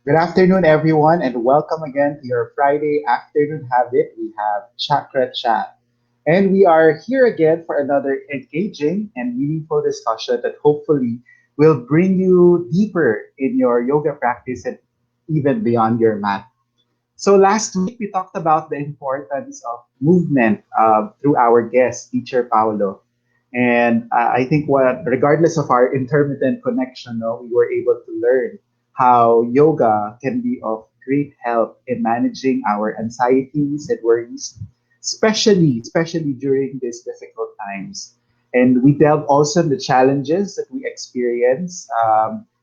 Good afternoon, everyone, and welcome again to your Friday afternoon habit. We have Chakrachat. And we are here again for another engaging and meaningful discussion that hopefully will bring you deeper in your yoga practice and even beyond your mat. So last week we talked about the importance of movement through our guest, teacher Paolo. And I think regardless of our intermittent connection, no, we were able to learn how yoga can be of great help in managing our anxieties and worries, especially during these difficult times. And we delve also in the challenges that we experience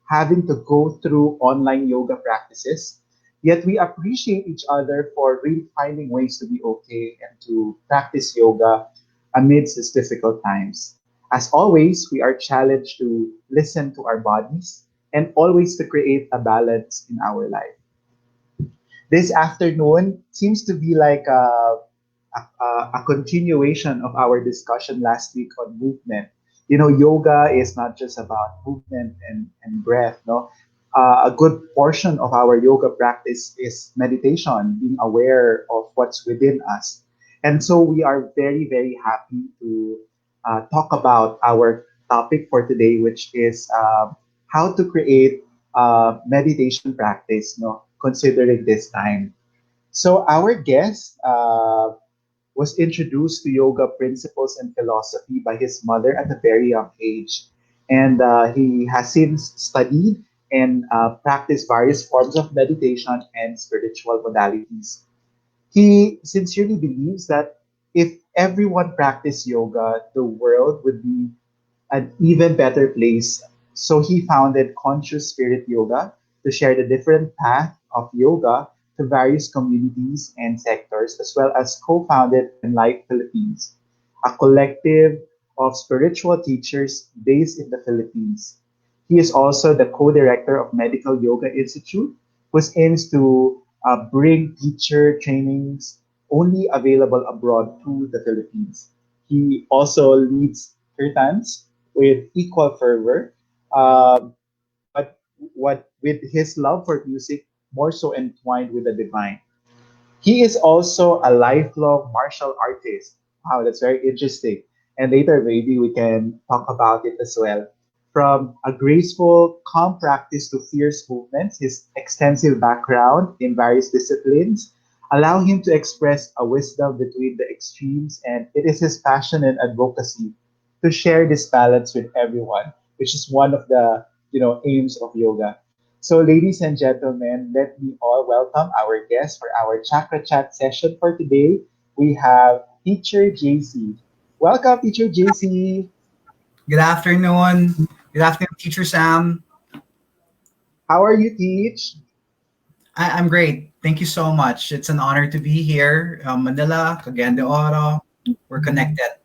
having to go through online yoga practices. Yet we appreciate each other for really finding ways to be okay and to practice yoga amidst these difficult times. As always, we are challenged to listen to our bodies and always to create a balance in our life. This afternoon seems to be like a continuation of our discussion last week on movement. You know, yoga is not just about movement and breath, no? A good portion of our yoga practice is meditation, being aware of what's within us. And so we are very, very happy to talk about our topic for today, which is how to create meditation practice, no, considering this time. So our guest was introduced to yoga principles and philosophy by his mother at a very young age. And he has since studied and practiced various forms of meditation and spiritual modalities. He sincerely believes that if everyone practiced yoga, the world would be an even better place. So he founded Conscious Spirit Yoga to share the different path of yoga to various communities and sectors, as well as co-founded Enlight Philippines, a collective of spiritual teachers based in the Philippines. He is also the co-director of Medicale Yoga Institute, which aims to bring teacher trainings only available abroad to the Philippines. He also leads Kirtans with equal fervor, um, but what with his love for music more so entwined with the divine. He is also a lifelong martial artist. Wow, that's very interesting. And later, maybe we can talk about it as well. From a graceful, calm practice to fierce movements, his extensive background in various disciplines allow him to express a wisdom between the extremes, and it is his passion and advocacy to share this balance with everyone, which is one of the aims of yoga. So, ladies and gentlemen, let me all welcome our guest for our Chakra Chat session for today. We have Teacher JC. Welcome, Teacher JC. Good afternoon. Good afternoon, Teacher Sam. How are you, Teach? I'm great. Thank you so much. It's an honor to be here. Manila, Cagayan de Oro. We're connected.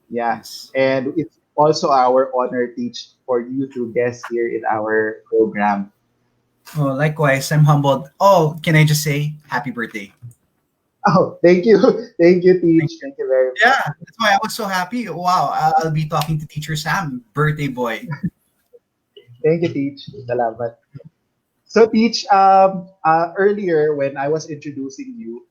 Yeah, Yes. and it's also our honor, Teach, for you to guest here in our program. Oh, likewise, I'm humbled. Oh, can I just say happy birthday? Oh, thank you. Thank you, Thank Teach. you. Thank you very Yeah, much. that's why I was so happy. Wow, I'll be talking to Teacher Sam, birthday boy. Thank you, Teach. Salamat. So, Teach, earlier when I was introducing you,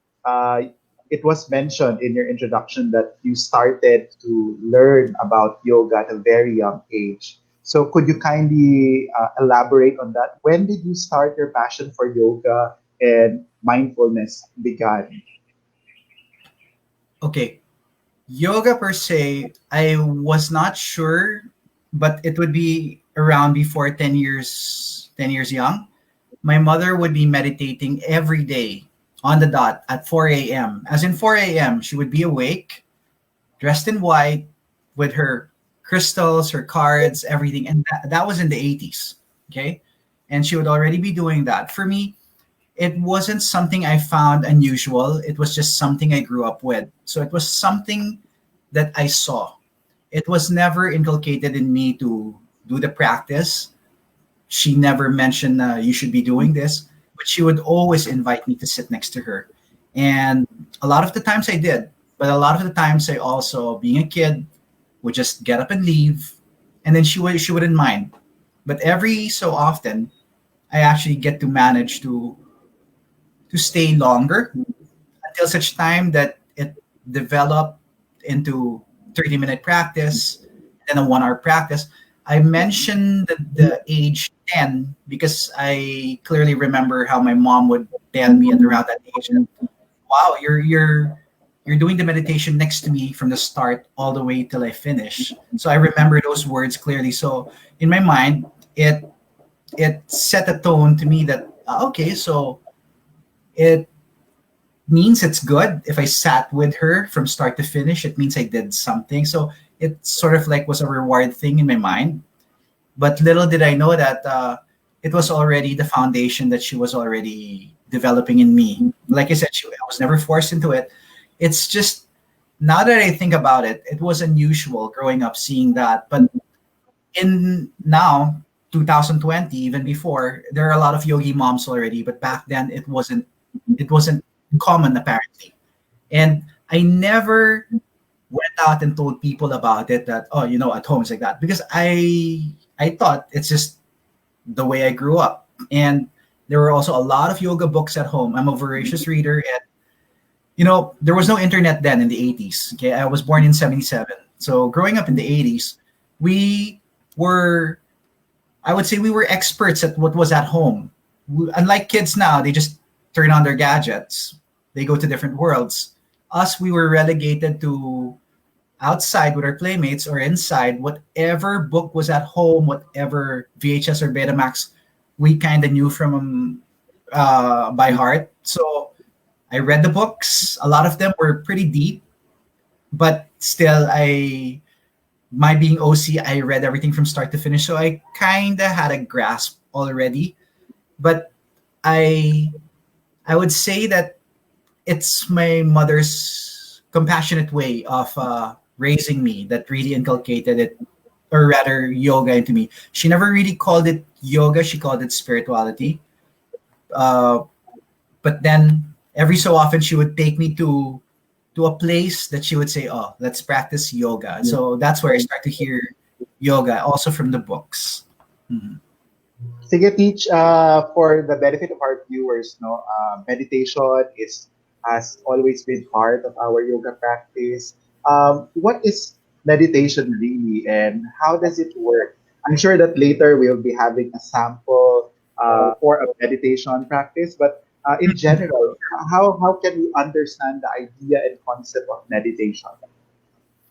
it was mentioned in your introduction that you started to learn about yoga at a very young age. So, could you kindly elaborate on that? When did you start your passion for yoga and mindfulness began? Okay, yoga per se, I was not sure, but it would be around before 10 years young. My mother would be meditating every day on the dot at 4 a.m. As in 4 a.m., she would be awake, dressed in white, with her crystals, her cards, everything. And that was in the 80s. Okay. And she would already be doing that. For me, it wasn't something I found unusual. It was just something I grew up with. So it was something that I saw. It was never inculcated in me to do the practice. She never mentioned you should be doing this, but she would always invite me to sit next to her. And a lot of the times I did, but a lot of the times I also, being a kid, would just get up and leave, and then she wouldn't mind. But every so often, I actually get to manage to stay longer until such time that it developed into 30-minute practice, then a 1 hour practice. I mentioned the age 10 because I clearly remember how my mom would tell me at around that age that, wow, you're doing the meditation next to me from the start all the way till I finish. So I remember those words clearly. So in my mind, it set a tone to me that okay, so it means it's good. If I sat with her from start to finish, it means I did something. So it sort of like was a reward thing in my mind. But little did I know that it was already the foundation that she was already developing in me. Like I said, I was never forced into it. It's just now that I think about it, it was unusual growing up seeing that. But in now, 2020, even before, there are a lot of yogi moms already. But back then, it wasn't common apparently. And I never went out and told people about it that, oh, at home it's like that, because I thought it's just the way I grew up. And there were also a lot of yoga books at home. I'm a voracious reader, and there was no internet then in the 80s. Okay, I was born in 77. So growing up in the 80s, we were, I would say, we were experts at what was at home. Unlike kids now, they just turn on their gadgets, they go to different worlds. Us, we were relegated to outside with our playmates or inside. Whatever book was at home, whatever VHS or Betamax, we kind of knew from by heart. So I read the books. A lot of them were pretty deep, but still, my being OC, I read everything from start to finish. So I kind of had a grasp already. But I I would say that it's my mother's compassionate way of raising me that really inculcated it, or rather, yoga into me. She never really called it yoga; she called it spirituality. Uh, but then every so often, she would take me to a place that she would say, "Oh, let's practice yoga." So that's where I start to hear yoga, also from the books. Mhm. Sige, teach for the benefit of our viewers, no, meditation has always been part of our yoga practice. What is meditation really, and how does it work? I'm sure that later we'll be having a sample for a meditation practice, but in general, how can we understand the idea and concept of meditation?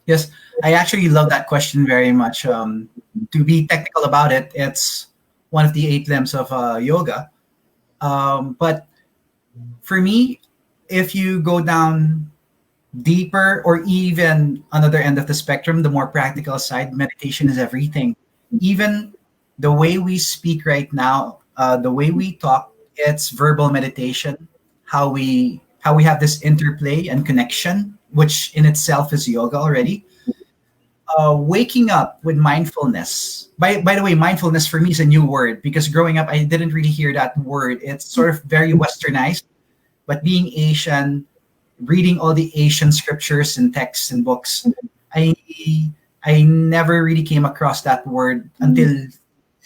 Yes, I actually love that question very much. To be technical about it, it's one of the eight limbs of yoga. But for me, if you go down deeper or even another end of the spectrum, the more practical side, meditation is everything. Even the way we speak right now, the way we talk, it's verbal meditation. How we have this interplay and connection, which in itself is yoga already. Waking up with mindfulness. By the way, mindfulness for me is a new word because growing up I didn't really hear that word. It's sort of very westernized, but being Asian, reading all the Asian scriptures and texts and books, I I never really came across that word until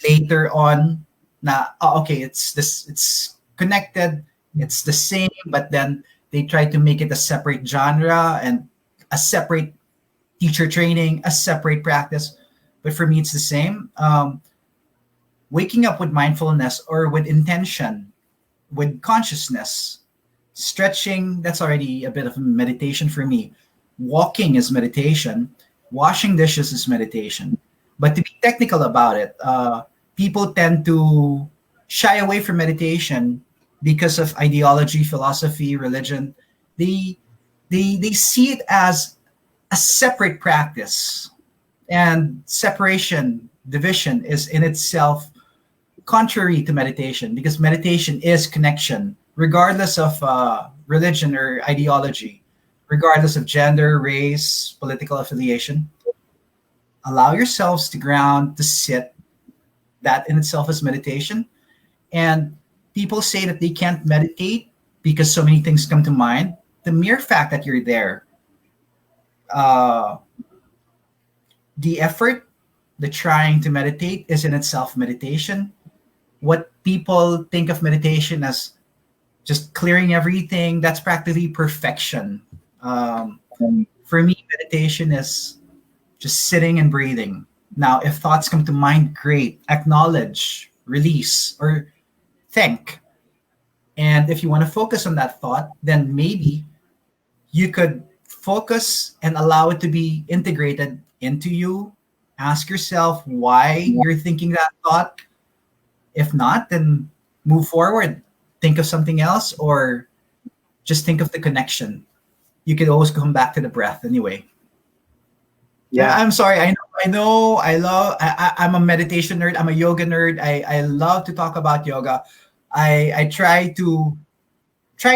later on. Okay, it's connected, it's the same, but then they try to make it a separate genre and a separate teacher training, a separate practice. But for me, it's the same. Waking up with mindfulness or with intention, with consciousness, stretching, that's already a bit of a meditation for me. Walking is meditation. Washing dishes is meditation. But to be technical about it, people tend to shy away from meditation because of ideology, philosophy, religion. They they see it as a separate practice, and separation, division is in itself contrary to meditation because meditation is connection, regardless of religion or ideology, regardless of gender, race, political affiliation. Allow yourselves to ground, to sit. That in itself is meditation. And people say that they can't meditate because so many things come to mind. The mere fact that you're there, uh, the effort, the trying to meditate is in itself meditation. what people think of meditation as just clearing everything, that's practically perfection. Um, for me, meditation is just sitting and breathing. Now, if thoughts come to mind, great. Acknowledge, release, or think. And if you want to focus on that thought, then maybe you could focus and allow it to be integrated into you. Ask yourself why you're thinking that thought. If not, then move forward. Think of something else or just think of the connection. You could always come back to the breath anyway. Yeah. I'm sorry. I'm a meditation nerd. I'm a yoga nerd. I love to talk about yoga. I try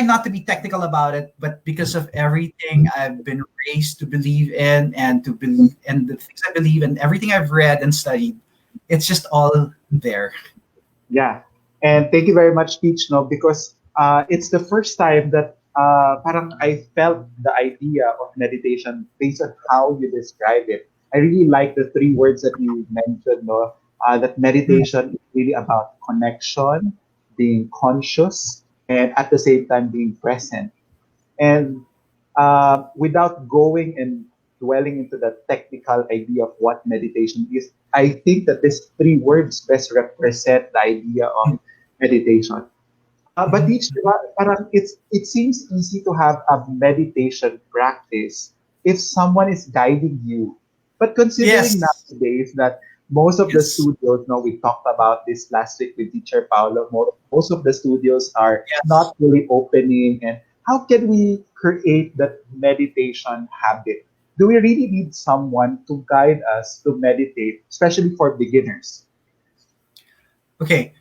not to be technical about it, but because of everything I've been raised to believe in and to believe and the things I believe in, everything I've read and studied, it's just all there. Yeah. And thank you very much, Peach, no, because it's the first time that parang I felt the idea of meditation based on how you describe it. I really like the three words that you mentioned, no, that meditation is really about connection, being conscious, and at the same time being present. And without going and dwelling into the technical idea of what meditation is, I think that these three words best represent the idea of meditation. But Mhm. each, parang it seems easy to have a meditation practice if someone is guiding you. But considering Yes. nowadays that most of the Yes. studios, no, we talked about this last week with teacher Paolo, most of the studios are Yes. not really opening. And how can we create that meditation habit? Do we really need someone to guide us to meditate, especially for beginners? Okay.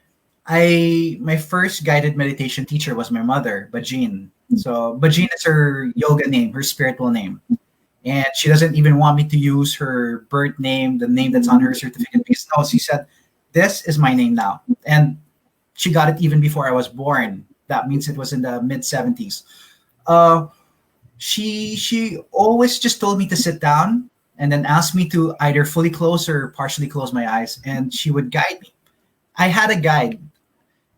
My first guided meditation teacher was my mother, Bajin. So Bajin is her yoga name, her spiritual name. And she doesn't even want me to use her birth name, the name that's on her certificate, because no, she said, this is my name now. And she got it even before I was born. That means it was in the mid 70s. Uh, she always just told me to sit down and then asked me to either fully close or partially close my eyes, and she would guide me. I had a guide,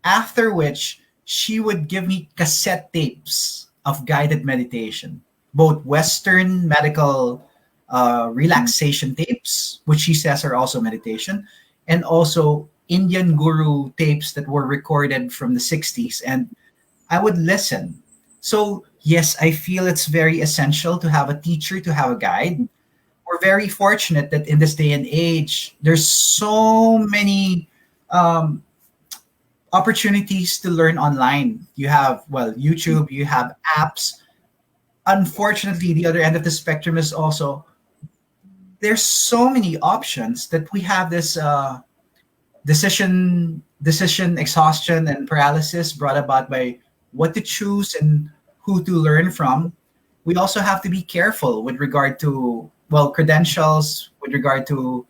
after which she would give me cassette tapes of guided meditation, both Western medical relaxation tapes, which she says are also meditation, and also Indian guru tapes that were recorded from the 60s. And I would listen. So, yes, I feel it's very essential to have a teacher, to have a guide. We're very fortunate that in this day and age, there's so many um, opportunities to learn online. You have, well, YouTube, you have apps. Unfortunately, the other end of the spectrum is also there's so many options that we have this decision exhaustion and paralysis brought about by what to choose and who to learn from. We also have to be careful with regard to, well, credentials, with regard to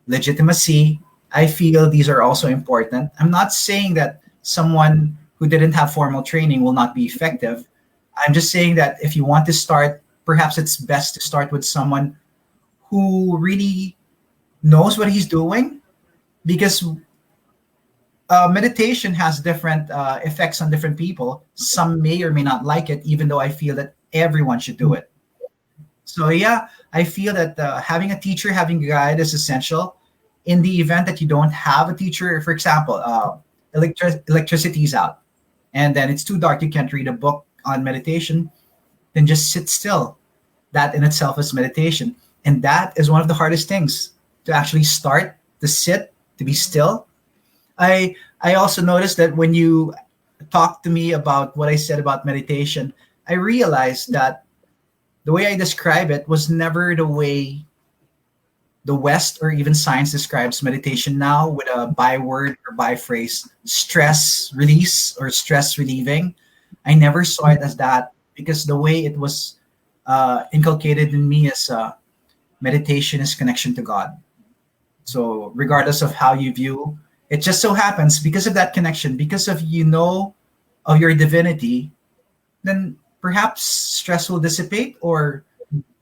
legitimacy. I feel these are also important. I'm not saying that someone who didn't have formal training will not be effective. I'm just saying that if you want to start, perhaps it's best to start with someone who really knows what he's doing, because meditation has different effects on different people. Some may or may not like it, even though I feel that everyone should do it. So yeah, I feel that having a teacher, having a guide is essential. In the event that you don't have a teacher, for example, electricity is out, and then it's too dark, you can't read a book on meditation, then just sit still. That in itself is meditation, and that is one of the hardest things to actually start, to sit, to be still. I also noticed that when you talk to me about what I said about meditation, I realized that the way I describe it was never the way the West or even science describes meditation now, with a byword or by phrase, stress release or stress relieving. I never saw it as that, because the way it was inculcated in me is meditation is connection to God. So regardless of how you view, it just so happens because of that connection, because of of your divinity, then perhaps stress will dissipate. Or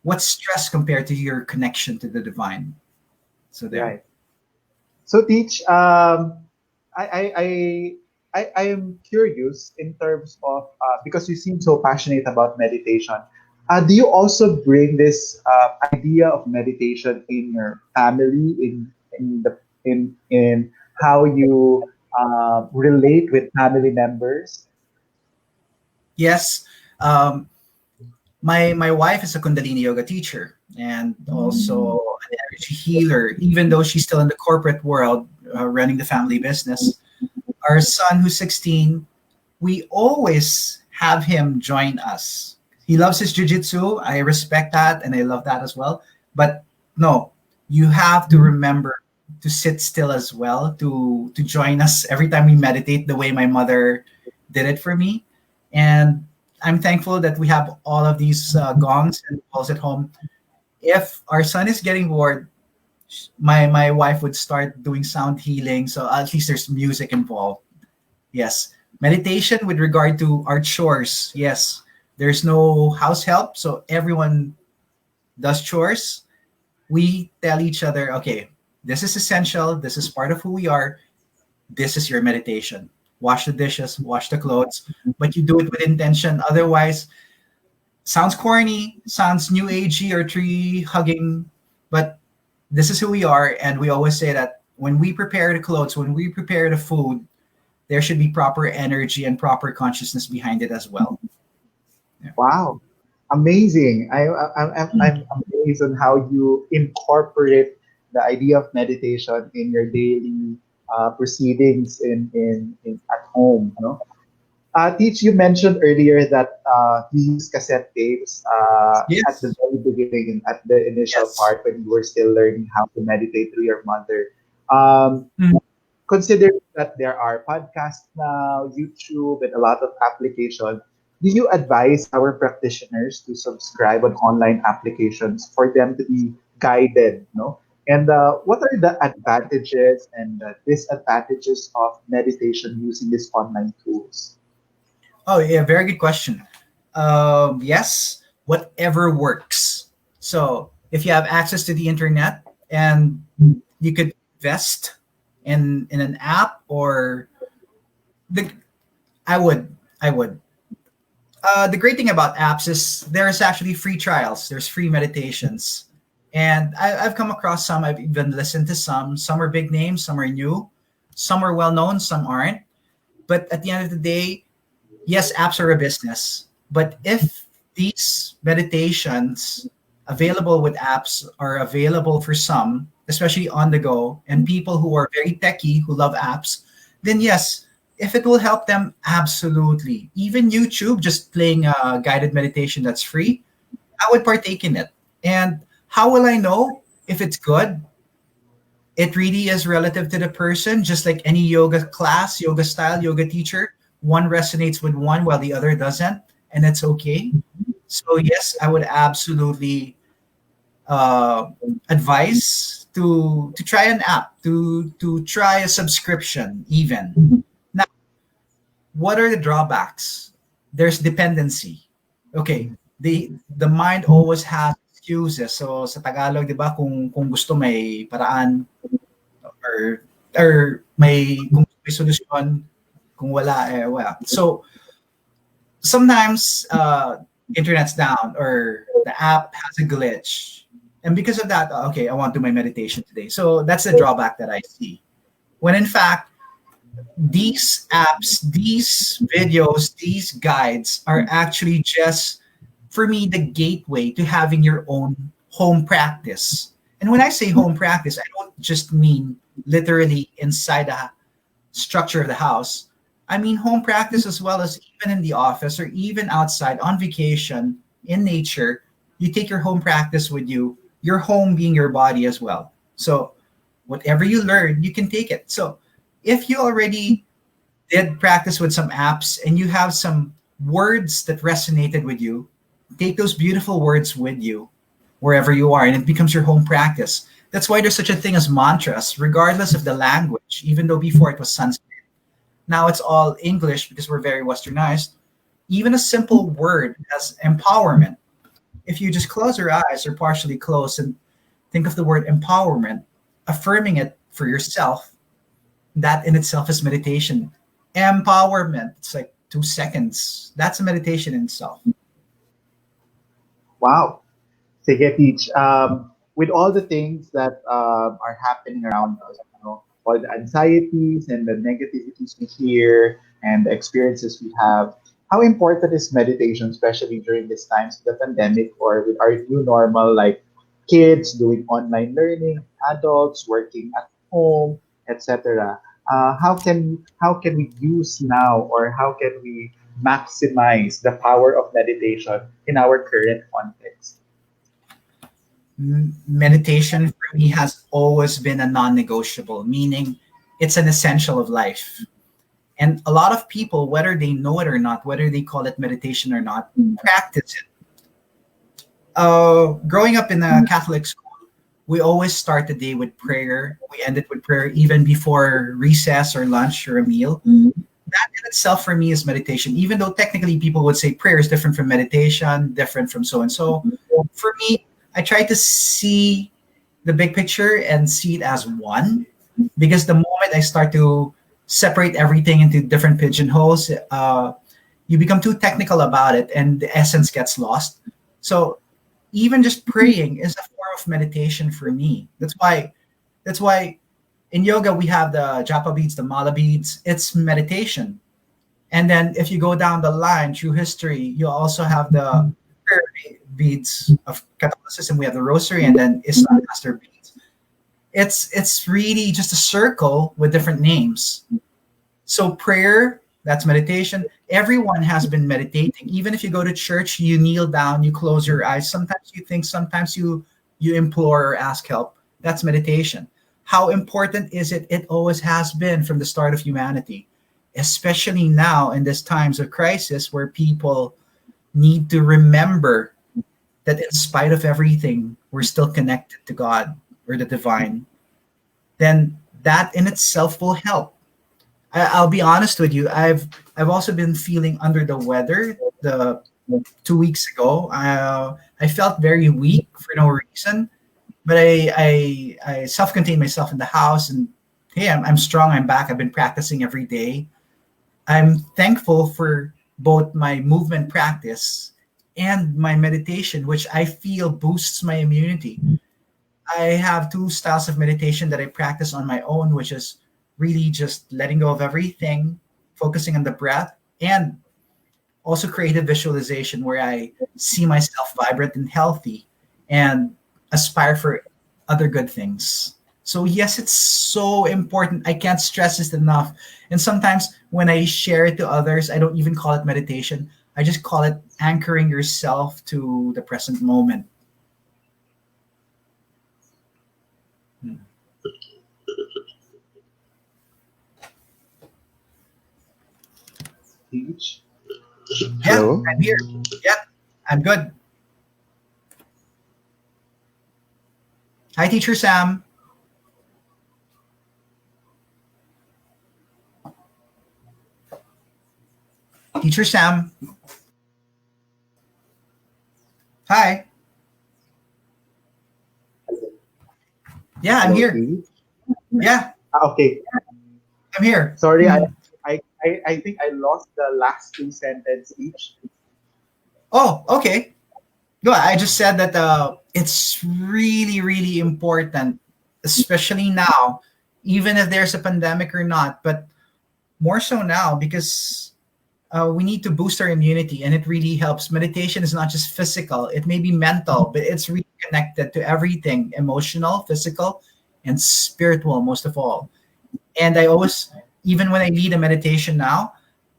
what's stress compared to your connection to the divine? So there. Right. So, Teach, I am curious in terms of because you seem so passionate about meditation. Do you also bring this idea of meditation in your family, in how you relate with family members? Yes. Um, my wife is a Kundalini yoga teacher and Mm. also an energy healer. Even though she's still in the corporate world, running the family business, our son, who's 16, we always have him join us. He loves his jujitsu. I respect that and I love that as well. But no, you have to remember to sit still as well, to join us every time we meditate the way my mother did it for me. And I'm thankful that we have all of these gongs and balls at home. If our son is getting bored, my wife would start doing sound healing. So at least there's music involved. Yes. Meditation with regard to our chores. Yes. There's no house help, so everyone does chores. We tell each other, okay, this is essential. This is part of who we are. This is your meditation. Wash the dishes, wash the clothes, but you do it with intention. Otherwise, sounds corny, sounds new agey or tree hugging, but this is who we are. And we always say that when we prepare the clothes, when we prepare the food, there should be proper energy and proper consciousness behind it as well. Yeah. Wow, amazing! I'm amazed on how you incorporate the idea of meditation in your daily proceedings in at home. No, Teach, you mentioned earlier that you use cassette tapes at the Yes. very beginning, at the initial Yes. part when you were still learning how to meditate through your mother. Um, Mhm. Considering that there are podcasts now, YouTube, and a lot of applications, do you advise our practitioners to subscribe on online applications for them to be guided? No, and what are the advantages and the disadvantages of meditation using these online tools? Oh, yeah, very good question. Yes, whatever works. So if you have access to the internet and you could invest in an app or the I would I would. The great thing about apps is there's actually free trials. There's free meditations, and I've come across some. I've even listened to some. Some are big names, some are new, some are well known, some aren't. But at the end of the day, yes, apps are a business. But if these meditations available with apps are available for some, especially on the go, and people who are very techy who love apps, then yes, if it will help them, absolutely. Even YouTube, just playing a guided meditation that's free, I would partake in it. And how will I know if it's good? It really is relative to the person, just like any yoga class, yoga style, yoga teacher. One resonates with one while the other doesn't, and it's okay. So yes, I would absolutely uh, advise to try an app, to try a subscription even. Now, what are the drawbacks? There's dependency. Okay, the mind always has excuses. So sa Tagalog, 'di ba, kung gusto may paraan, or may kung may solusyon, kung wala eh wala. So sometimes internet's down or the app has a glitch. And because of that, okay, I want to do my meditation today. So that's the drawback that I see. When in fact, these apps, these videos, these guides are actually just, for me, the gateway to having your own home practice. And when I say home practice, I don't just mean literally inside the structure of the house. I mean home practice as well, as even in the office or even outside on vacation in nature. You take your home practice with you, your home being your body as well. So whatever you learn, you can take it. So if you already did practice with some apps and you have some words that resonated with you, take those beautiful words with you wherever you are, and it becomes your home practice. That's why there's such a thing as mantras, regardless of the language, even though before it was Sanskrit. Now it's all English because we're very westernized. Even a simple word as empowerment. If you just close your eyes or partially close and think of the word empowerment, affirming it for yourself, That in itself is meditation. Empowerment, it's like 2 seconds. That's a meditation in itself. Wow. Sige, Teach. With all the things that are happening around us, all the anxieties and the negativities we hear and the experiences we have, how important is meditation, especially during these times of the pandemic or with our new normal, like kids doing online learning, adults working at home, etc. How can we use now, or how can we maximize the power of meditation in our current context? Meditation for me has always been a non-negotiable, meaning it's an essential of life. And a lot of people, whether they know it or not, whether they call it meditation or not, practice it. Growing up in a Catholic school, we always start the day with prayer. We end it with prayer even before recess or lunch or a meal. That in itself for me is meditation, even though technically people would say prayer is different from meditation, different from so and so. For me, I try to see the big picture and see it as one, because the moment I start to separate everything into different pigeonholes, you become too technical about it and the essence gets lost. So even just praying is a form of meditation for me. That's why in yoga we have the japa beads, the mala beads. It's meditation. And then if you go down the line through history, you also have the prayer beads of Catholicism. We have the rosary, and then Islam has their beads. It's really just a circle with different names. So prayer, that's meditation. Everyone has been meditating. Even if you go to church, you kneel down, you close your eyes. Sometimes you think, sometimes you implore or ask help. That's meditation. How important is it? It always has been from the start of humanity, especially now in these times of crisis where people need to remember that in spite of everything, we're still connected to God or the divine. Then that in itself will help. I'll be honest with you. I've also been feeling under the weather. The 2 weeks ago, I felt very weak for no reason, but I self-contained myself in the house, and hey, I'm strong. I'm back. I've been practicing every day. I'm thankful for both my movement practice and my meditation, which I feel boosts my immunity. I have two styles of meditation that I practice on my own, which is really just letting go of everything, focusing on the breath, and also creative visualization where I see myself vibrant and healthy and aspire for other good things. So, yes, it's so important. I can't stress this enough. And sometimes when I share it to others, I don't even call it meditation. I just call it anchoring yourself to the present moment. Hmm. Teach. Yeah, Hello? I'm here. Yeah, I'm good. Hi, Teacher Sam. Teacher Sam. Hi. Yeah, I'm Hello, here. Teach. Yeah, Okay. I'm here. Sorry, I, Mhm. I, I think I lost the last two sentences each. Oh, okay. No, I just said that it's really, really important, especially now, even if there's a pandemic or not, but more so now because we need to boost our immunity, and it really helps. Meditation is not just physical, it may be mental, but it's really connected to everything emotional, physical, and spiritual, most of all. And I always, even when I lead a meditation now,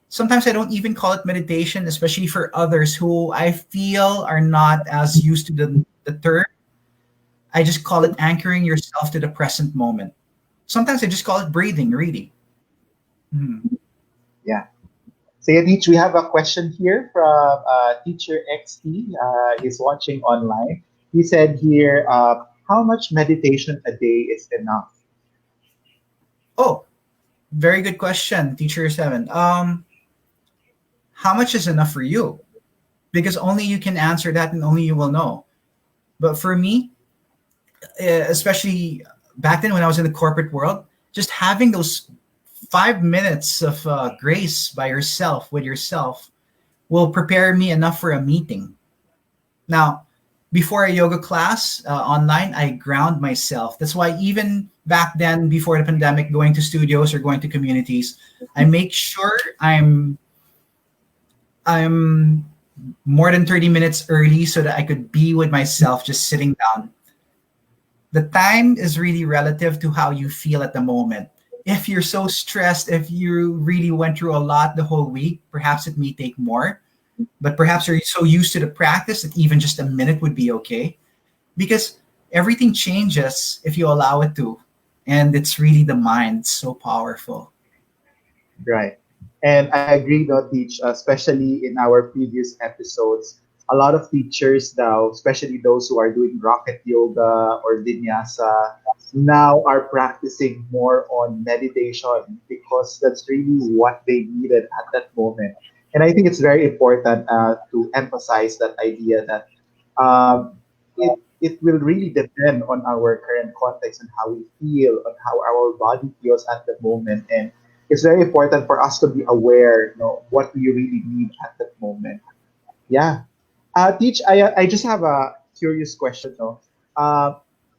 sometimes I don't even call it meditation, especially for others who I feel are not as used to the term. I just call it anchoring yourself to the present moment. Sometimes I just call it breathing, really. Hmm. Yeah. So, yeah, Teach, we have a question here from Teacher XT. He's watching online. He said here, how much meditation a day is enough? Oh, very good question, Teacher Seven. How much is enough for you? Because only you can answer that, and only you will know. But for me, especially back then when I was in the corporate world, just having those 5 minutes of grace by yourself with yourself will prepare me enough for a meeting. Now, before a yoga class online, I ground myself. That's why even back then, before the pandemic, going to studios or going to communities, I make sure I'm more than 30 minutes early so that I could be with myself just sitting down. The time is really relative to how you feel at the moment. If you're so stressed, if you really went through a lot the whole week, perhaps it may take more. But perhaps you're so used to the practice that even just a minute would be okay. Because everything changes if you allow it to. And it's really the mind. It's so powerful. Right. And I agree, no, teach, especially in our previous episodes, a lot of teachers now, especially those who are doing rocket yoga or vinyasa, now are practicing more on meditation because that's really what they needed at that moment. And I think it's very important to emphasize that idea that it will really depend on our current context and how we feel, on how our body feels at the moment. And it's very important for us to be aware, what we really need at that moment. Yeah. Teach, I just have a curious question, though.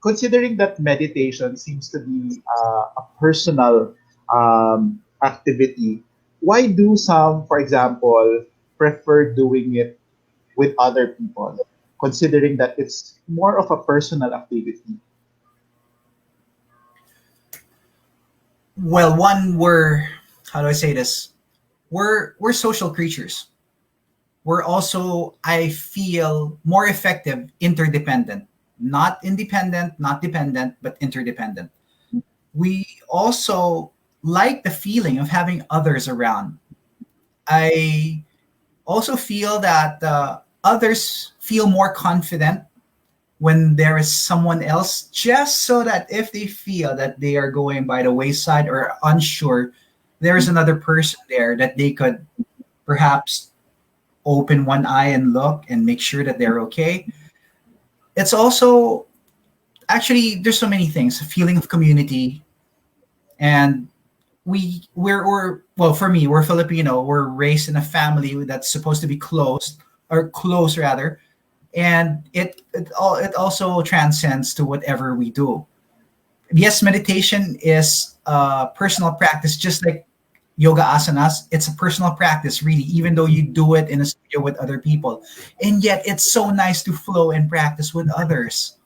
Considering that meditation seems to be a personal activity, why do some, for example, prefer doing it with other people, considering that it's more of a personal activity? Well, one, we're, how do I say this? We're social creatures. We're also, I feel, more effective interdependent. Not independent, not dependent, but interdependent. We also like the feeling of having others around. I also feel that others feel more confident when there is someone else, just so that if they feel that they are going by the wayside or unsure, there is another person there that they could perhaps open one eye and look and make sure that they're okay. It's also, actually, there's so many things, a feeling of community. And we're well, for me, we're Filipino, we're raised in a family that's supposed to be close, or close rather. And it also transcends to whatever we do. Yes, meditation is a personal practice, just like yoga asanas. It's a personal practice, really, even though you do it in a studio with other people. And yet, it's so nice to flow and practice with others,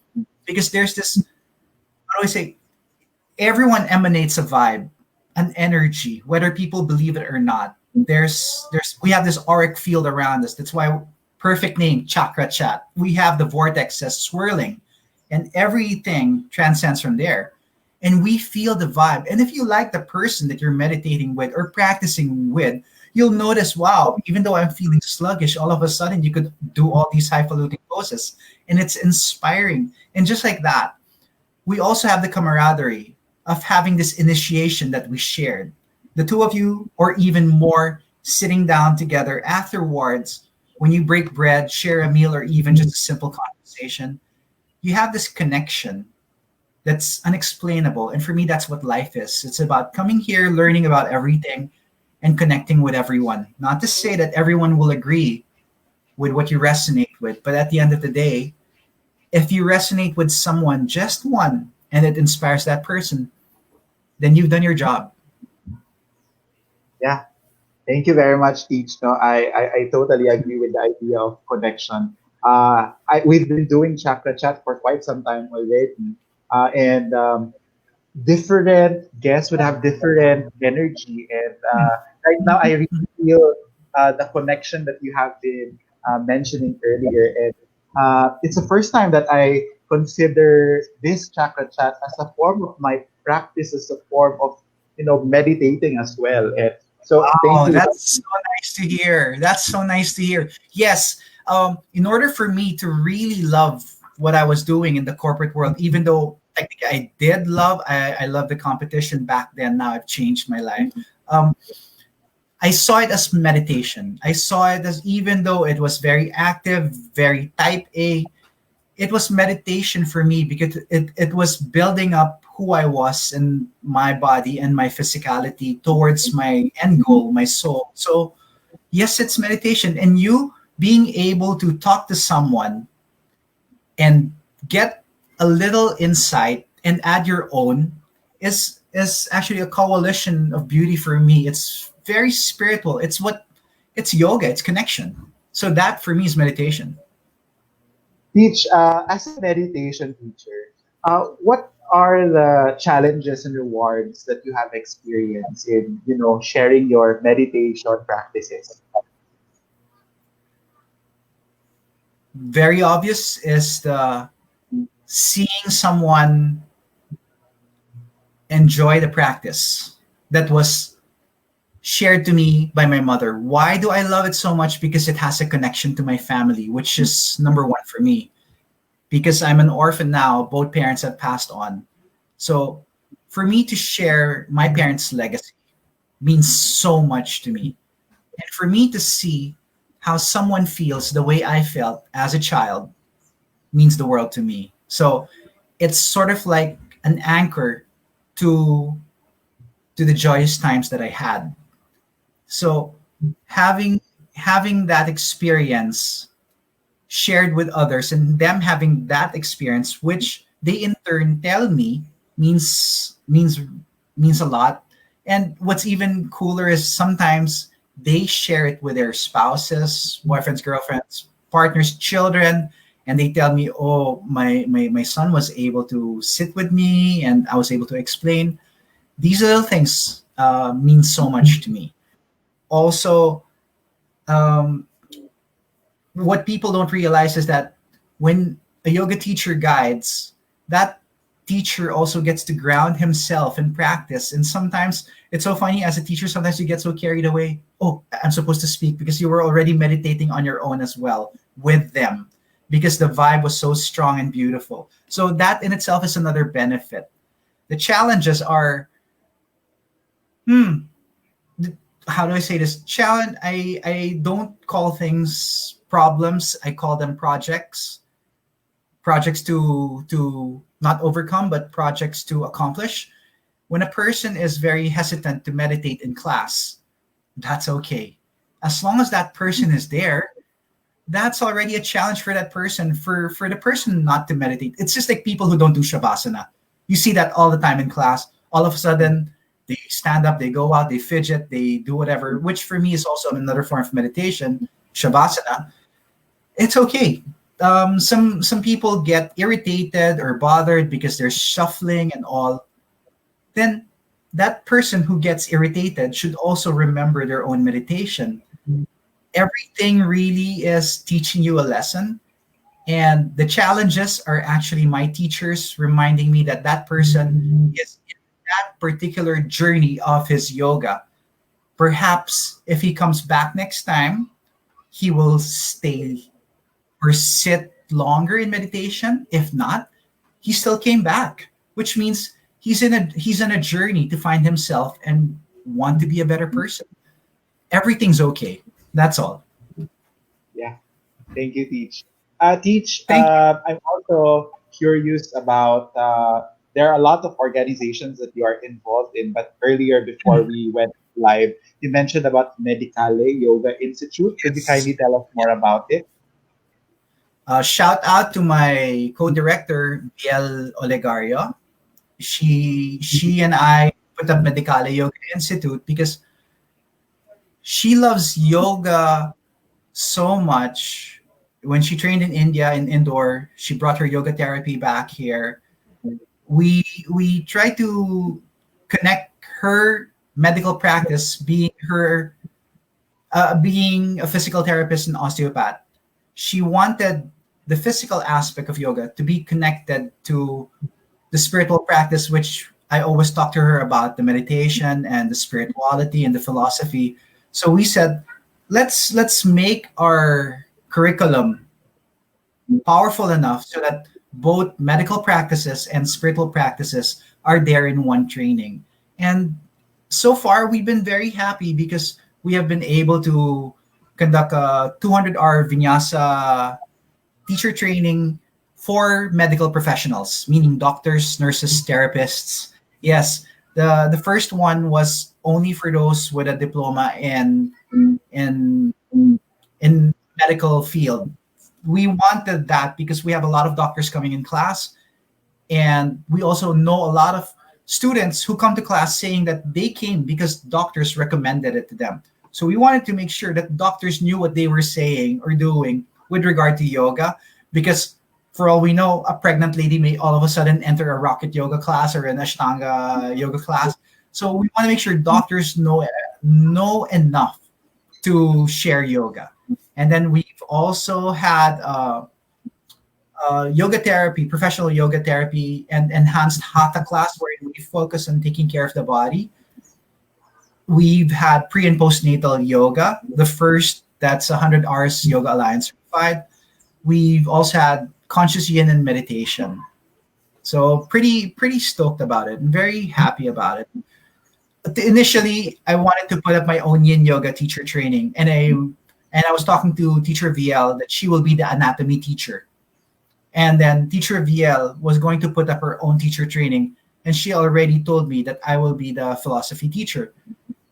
because there's this, how do I say, everyone emanates a vibe, an energy, whether people believe it or not. We have this auric field around us. That's why, perfect name, Chakrachat. We have the vortexes swirling, and everything transcends from there. And we feel the vibe. And if you like the person that you're meditating with or practicing with, you'll notice, wow, even though I'm feeling sluggish, all of a sudden you could do all these highfalutin poses. And it's inspiring. And just like that, we also have the camaraderie of having this initiation that we shared. The two of you, or even more, sitting down together afterwards, when you break bread, share a meal, or even just a simple conversation, you have this connection that's unexplainable. And for me, that's what life is. It's about coming here, learning about everything, and connecting with everyone. Not to say that everyone will agree with what you resonate with, but at the end of the day, if you resonate with someone, just one, and it inspires that person, then you've done your job. Yeah. Thank you very much, Teach. No, I totally agree with the idea of connection. We've been doing Chakra Chat for quite some time already. And different guests would have different energy. And right now, I really feel the connection that you have been mentioning earlier. And it's the first time that I consider this Chakra Chat as a form of my practice, as a form of, meditating as well. And so thank Oh, you. that's so nice to hear. That's so nice to hear. Yes, in order for me to really love what I was doing in the corporate world, even though technically I love the competition back then. Now I've changed my life. Um, I saw it as meditation. I saw it as, even though it was very active, very type A, it was meditation for me, because it was building up who I was and my body and my physicality towards my end goal, my soul. So yes, it's meditation, and you being able to talk to someone and get a little insight and add your own is actually a coalition of beauty for me. It's very spiritual. It's yoga, it's connection. So that for me is meditation. Teach, as a meditation teacher, what are the challenges and rewards that you have experienced in, sharing your meditation practices? Very obvious is the seeing someone enjoy the practice that was shared to me by my mother. Why do I love it so much? Because it has a connection to my family, which is number one for me. Because I'm an orphan now, both parents have passed on. So for me to share my parents' legacy means so much to me. And for me to see how someone feels the way I felt as a child means the world to me. So it's sort of like an anchor to the joyous times that I had. So having having that experience shared with others and them having that experience, which they in turn tell me means a lot. And what's even cooler is sometimes they share it with their spouses, boyfriends, girlfriends, partners, children, and they tell me, oh, my son was able to sit with me and I was able to explain. These little things mean so much to me. Also, um, what people don't realize is that when a yoga teacher guides, that teacher also gets to ground himself in practice. And sometimes it's so funny as a teacher, sometimes you get so carried away. Oh, I'm supposed to speak because you were already meditating on your own as well with them because the vibe was so strong and beautiful. So that in itself is another benefit. The challenges are, hmm, how do I say this? Challenge. I don't call things problems. I call them projects. Projects to not overcome, but projects to accomplish. When a person is very hesitant to meditate in class, that's okay. As long as that person is there, that's already a challenge for that person. For the person not to meditate, it's just like people who don't do shavasana. You see that all the time in class. All of a sudden, they stand up, they go out, they fidget, they do whatever. Which for me is also another form of meditation, shavasana. It's okay. Some people get irritated or bothered because they're shuffling and all. Then that person who gets irritated should also remember their own meditation. Everything really is teaching you a lesson, and the challenges are actually my teachers reminding me that that person is in that particular journey of his yoga. Perhaps if he comes back next time, he will stay or sit longer in meditation. If not, he still came back, which means he's on a journey to find himself and want to be a better person. Everything's okay. That's all. Yeah. Thank you, Teach. Teach, Thank you. I'm also curious about, there are a lot of organizations that you are involved in, but earlier before we went live, you mentioned about Medicale Yoga Institute. Could you Yes. kindly tell us more about it? Shout out to my co-director Biel Olegario. She and I put up Medicale Yoga Institute because she loves yoga so much. When she trained in India in indoor, she brought her yoga therapy back here. We try to connect her medical practice, being a physical therapist and osteopath. She wanted the physical aspect of yoga to be connected to the spiritual practice, which I always talk to her about the meditation and the spirituality and the philosophy. So we said, let's make our curriculum powerful enough so that both medical practices and spiritual practices are there in one training. And so far, we've been very happy because we have been able to conduct a 200-hour vinyasa teacher training for medical professionals, meaning doctors, nurses, therapists. Yes, the first one was only for those with a diploma in in medical field. We wanted that because we have a lot of doctors coming in class, and we also know a lot of students who come to class saying that they came because doctors recommended it to them. So we wanted to make sure that doctors knew what they were saying or doing with regard to yoga, because for all we know, a pregnant lady may all of a sudden enter a rocket yoga class or an Ashtanga yoga class. So we want to make sure doctors know enough to share yoga. And then we've also had yoga therapy, professional yoga therapy, and enhanced hatha class where we focus on taking care of the body. We've had pre and postnatal yoga. The first, that's 100 hours Yoga Alliance certified. We've also had conscious yin and meditation. So pretty stoked about it. I'm very happy about it. But initially, I wanted to put up my own yin yoga teacher training, and I was talking to teacher VL that she will be the anatomy teacher. And then teacher VL was going to put up her own teacher training, and she already told me that I will be the philosophy teacher.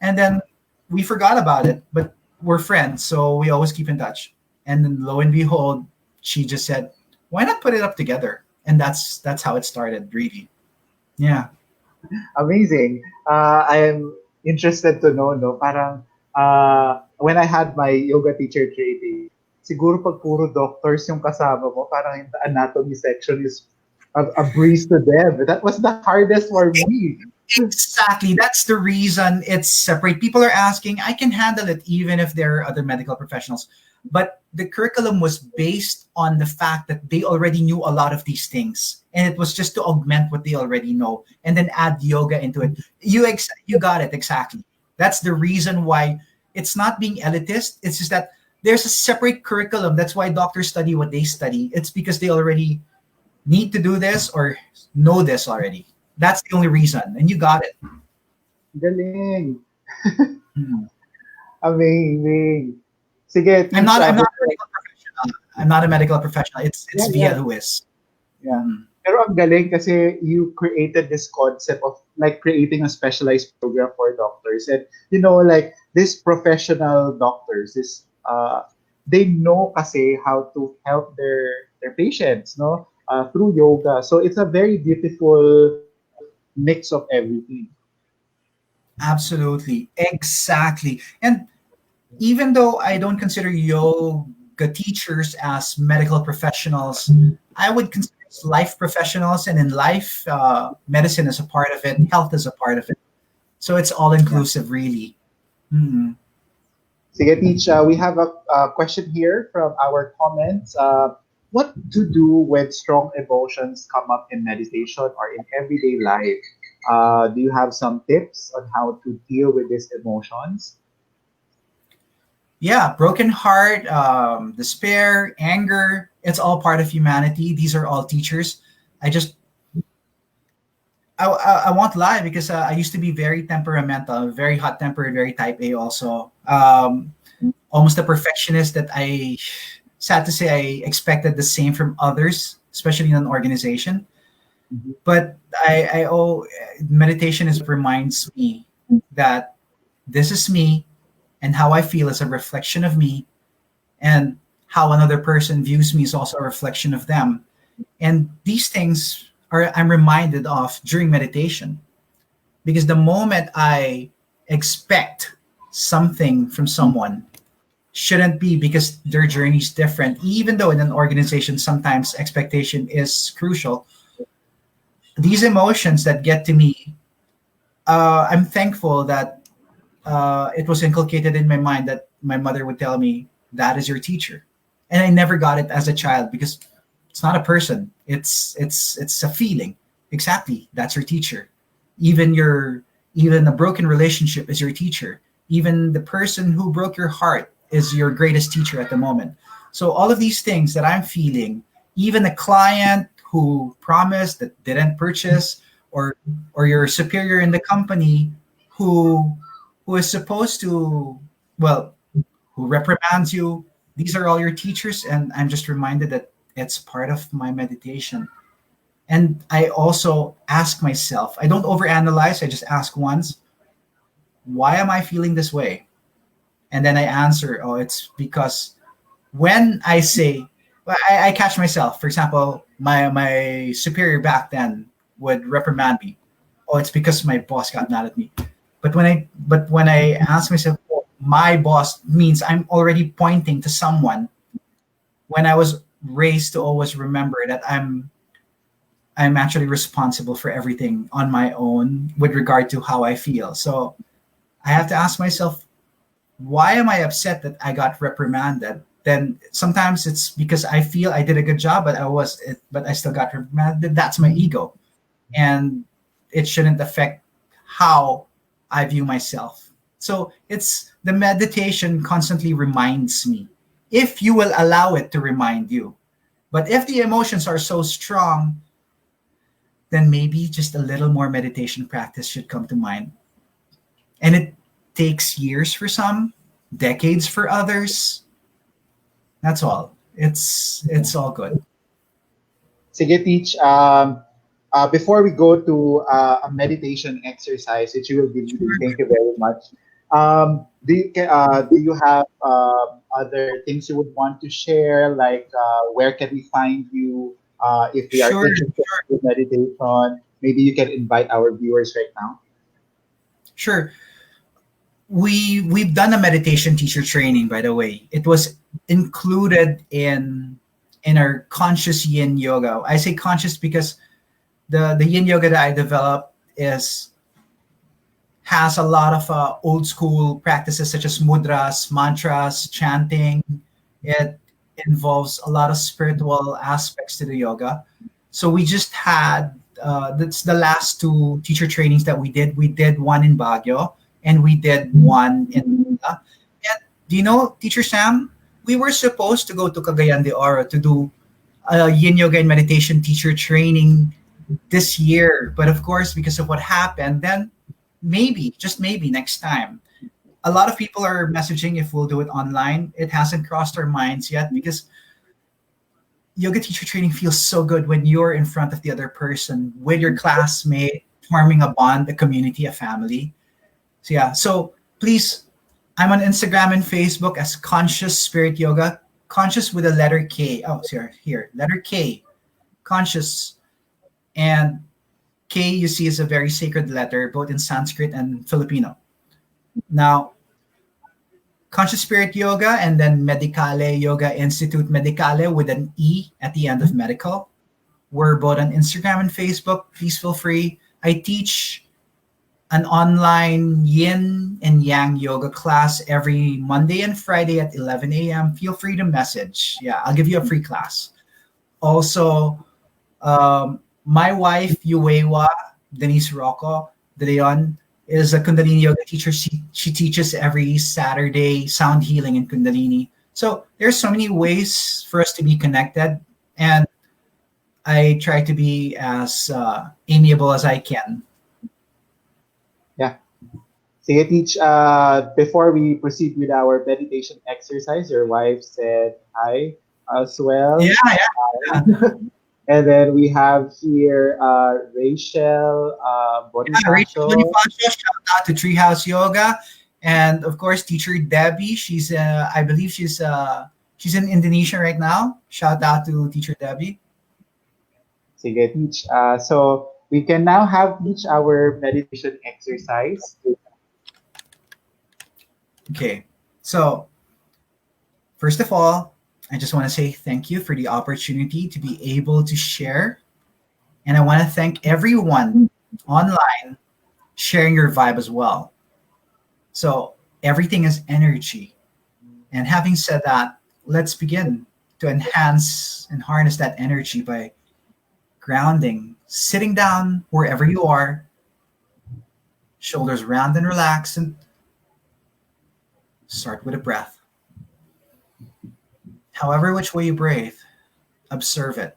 And then we forgot about it, but we're friends, so we always keep in touch. And then lo and behold, she just said, "Why not put it up together?" And that's how it started, really. Yeah. Amazing. I am interested to know, no, parang when I had my yoga teacher training, siguro pag puro doctors yung kasama mo, parang yung anatomy section is a breeze to them. That was the hardest for me. Exactly. That's the reason it's separate. People are asking, I can handle it even if there are other medical professionals. But the curriculum was based on the fact that they already knew a lot of these things. And it was just to augment what they already know and then add yoga into it. You got it exactly. That's the reason why it's not being elitist. It's just that there's a separate curriculum. That's why doctors study what they study. It's because they already need to do this or know this already. That's the only reason. And you got it. Galing. Hmm. Amazing. Sige, I'm not teach. I'm not a medical professional. I'm not a medical professional. It's Yeah, Via yeah. who is. Yeah. Mm. Pero ang galing kasi you created this concept of like creating a specialized program for doctors. And you know, like these professional doctors, they know kasi how to help their patients, no? Through yoga. So it's a very beautiful mix of everything. Absolutely. Exactly. And even though I don't consider yoga teachers as medical professionals, I would consider us life professionals, and in life, medicine is a part of it, health is a part of it. So it's all Yeah. inclusive, really. Mm. Sige, teach. We have a question here from our comments. What to do when strong emotions come up in meditation or in everyday life? Do you have some tips on how to deal with these emotions? Yeah, broken heart, despair, anger, it's all part of humanity. These are all teachers. I just I won't lie because I used to be very temperamental, very hot tempered, very type A also. Almost a perfectionist that I, sad to say, I expected the same from others, especially in an organization. Mhm. But I owe meditation is what reminds me that this is me, and how I feel is a reflection of me, and how another person views me is also a reflection of them. And these things are I'm reminded of during meditation, because the moment I expect something from someone shouldn't be, because their journey is different. Even though in an organization sometimes expectation is crucial, these emotions that get to me, I'm thankful that it was inculcated in my mind that my mother would tell me that is your teacher, and I never got it as a child because it's not a person. It's a feeling. Exactly, that's your teacher. Even your even a broken relationship is your teacher. Even the person who broke your heart is your greatest teacher at the moment. So all of these things that I'm feeling, even a client who promised that didn't purchase, or your superior in the company who who is supposed to, well, who reprimands you, these are all your teachers. And I'm just reminded that It's part of my meditation. And I also ask myself, I don't overanalyze, I just ask once, why am I feeling this way? And then I answer, oh, it's because when I say, well, I catch myself. For example, my superior back then would reprimand me. Oh, it's because my boss got mad at me. But when I ask myself, oh, my boss means I'm already pointing to someone. When I was raised to always remember that I'm actually responsible for everything on my own with regard to how I feel. So I have to ask myself, why am I upset that I got reprimanded? Then sometimes it's because I feel I did a good job, but I still got reprimanded. That's my ego, and it shouldn't affect how I view myself. So it's the meditation constantly reminds me, if you will allow it to remind you. But if the emotions are so strong, then maybe just a little more meditation practice should come to mind. And it takes years for some, decades for others. That's all. It's all good. Sige, teach. Before we go to a meditation exercise, which you will be leading, thank you very much. Do you have other things you would want to share? Like, where can we find you if we are Sure, interested in meditation? Maybe you can invite our viewers right now. sure. We've done a meditation teacher training, by the way. It was included in our conscious yin yoga. I say conscious because the yin yoga that I developed is has a lot of old school practices such as mudras, mantras, chanting. It involves a lot of spiritual aspects to the yoga. So we just had that's the last two teacher trainings that we did. We did one in Baguio and we did one in Manila. And do you know, Teacher Sam, we were supposed to go to Cagayan de Oro to do a yin yoga and meditation teacher training this year. But of course, because of what happened, then maybe, just maybe next time. A lot of people are messaging if we'll do it online. It hasn't crossed our minds yet because yoga teacher training feels so good when you're in front of the other person with your classmate, forming a bond, a community, a family. So yeah, so please, I'm on Instagram and Facebook as Conscious Spirit Yoga. Conscious with a letter K. Oh, here, letter K. Conscious, and K you see is a very sacred letter, both in Sanskrit and Filipino. Now, Conscious Spirit Yoga and then Medicale Yoga Institute, Medicale with an E at the end of medical. We're both on Instagram and Facebook. Please feel free. I teach an online yin and yang yoga class every Monday and Friday at 11 a.m. Feel free to message. Yeah, I'll give you a free class. Also, my wife, Yuewa, Denise Rocco de Leon, is a Kundalini yoga teacher. She teaches every Saturday sound healing in Kundalini. So there's so many ways for us to be connected, and I try to be as amiable as I can. Yeah. Sige, teach. Before we proceed with our meditation exercise, your wife said hi as Yeah, well. yeah, And then we have here Rachel yeah. Rachel Bonifacio. Bonifacio, shout out to Treehouse Yoga, and of course, teacher Debbie. I believe she's in Indonesia right now. Shout out to teacher Debbie. Sige, teach. So we can now have each our meditation exercise. Okay, so first of all, I just want to say thank you for the opportunity to be able to share. And I want to thank everyone online sharing your vibe as well. So everything is energy. And having said that, let's begin to enhance and harness that energy by grounding, sitting down wherever you are, shoulders round and relaxed, and start with a breath. However, which way you breathe, observe it.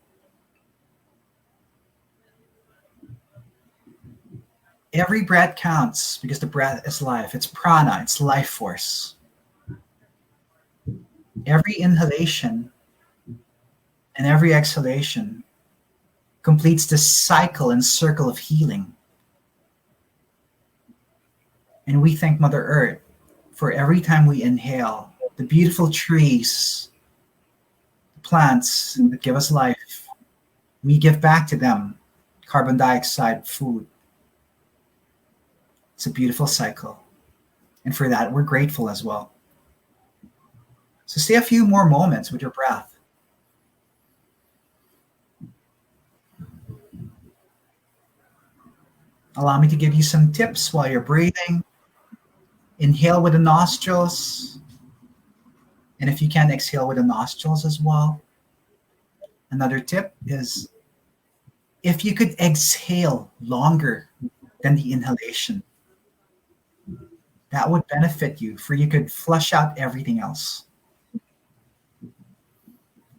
Every breath counts because the breath is life. It's prana, it's life force. Every inhalation And every exhalation completes the cycle and circle of healing. And we thank Mother Earth for every time we inhale the beautiful trees, the plants that give us life. We give back to them carbon dioxide, food. It's a beautiful cycle. And for that, we're grateful as well. So stay a few more moments with your breath. Allow me to give you some tips while you're breathing. Inhale with the nostrils. And if you can, exhale with the nostrils as well. Another tip is if you could exhale longer than the inhalation, that would benefit you, for you could flush out everything else.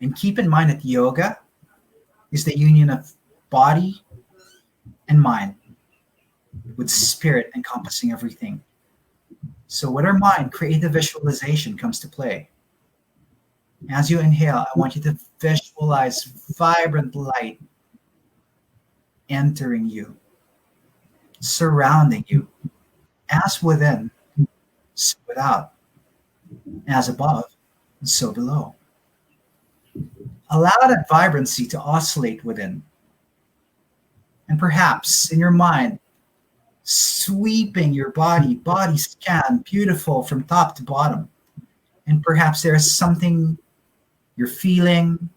And keep in mind that yoga is the union of body and mind, with spirit encompassing everything. So with our mind, creative visualization comes to play. As you inhale, I want you to visualize vibrant light entering you, surrounding you, as within, so without, as above, so below. Allow that vibrancy to oscillate within. And perhaps in your mind, sweeping your body scan, beautiful from top to bottom. And perhaps there's something you're feeling,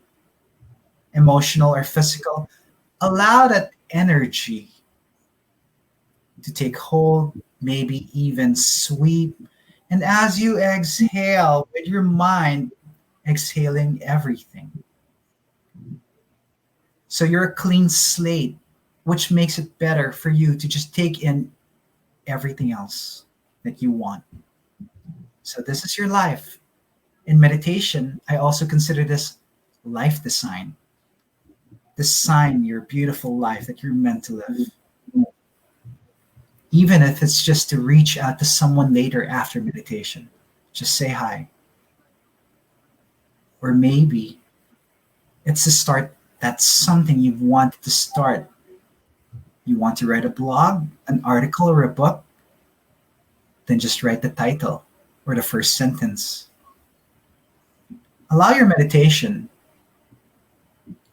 emotional or physical. Allow that energy to take hold, maybe even sweep. And as you exhale with your mind, exhaling everything. So you're a clean slate, which makes it better for you to just take in everything else that you want. So this is your life. In meditation, I also consider this life design. Design your beautiful life that you're meant to live. Even if it's just to reach out to someone later after meditation, just say hi. Or maybe it's to start that's something you've wanted to start. You want to write a blog, an article, or a book? Then just write the title or the first sentence. Allow your meditation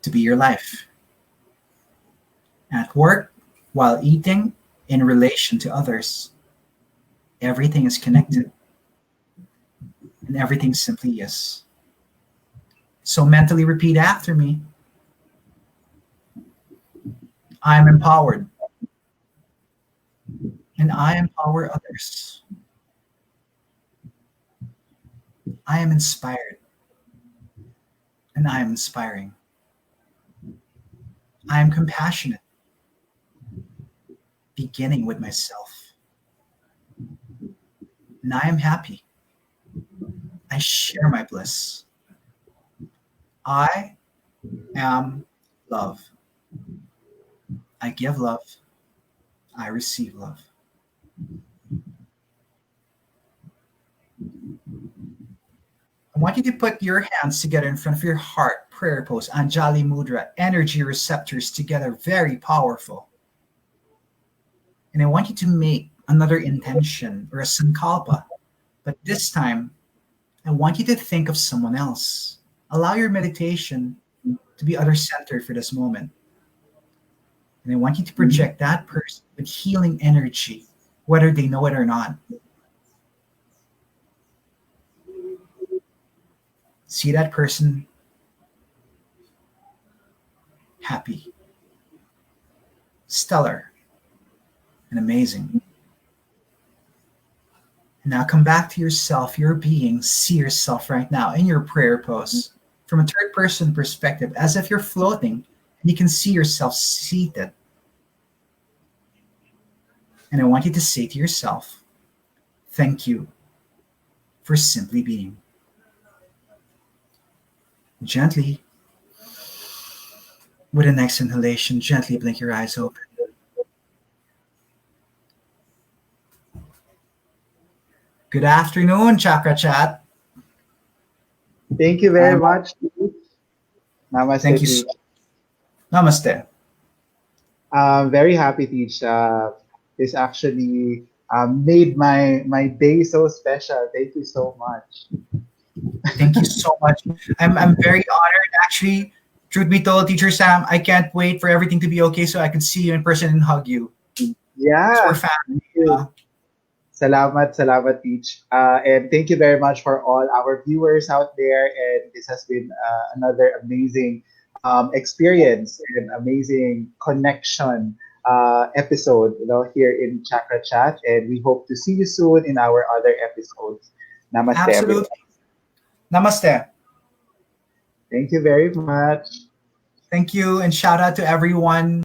to be your life. At work, while eating, in relation to others, everything is connected. And everything simply is. So mentally repeat after me. I am empowered. And I empower others. I am inspired. And I am inspiring. I am compassionate, beginning with myself. And I am happy. I share my bliss. I am love. I give love. I receive love. I want you to put your hands together in front of your heart, prayer pose, Anjali Mudra, energy receptors together, very powerful. And I want you to make another intention or a sankalpa, but this time, I want you to think of someone else. Allow your meditation to be other-centered for this moment. And I want you to project that person with healing energy, whether they know it or not. See that person happy, stellar, and amazing. And now come back to yourself, your being. See yourself right now in your prayer pose from a third person perspective, as if you're floating and you can see yourself seated. And I want you to say to yourself, thank you for simply being. Gently, with the next inhalation, gently blink your eyes open. Good afternoon, Chakrachat. Thank you I very am much. Namaste, Thank you so. teach. Namaste. I'm very happy, teach. This actually made my day so special. Thank you so much. Thank you so much. I'm very honored. Actually, truth be told, Teacher Sam, I can't wait for everything to be okay so I can see you in person and hug you. Because we're Yeah, family. thank you. Salamat, salamat, teach. And thank you very much for all our viewers out there. And this has been another amazing experience and amazing connection episode, here in Chakra Chat. And we hope to see you soon in our other episodes. Namaste, everyone. Absolutely. Namaste. Thank you very much. Thank you and shout out to everyone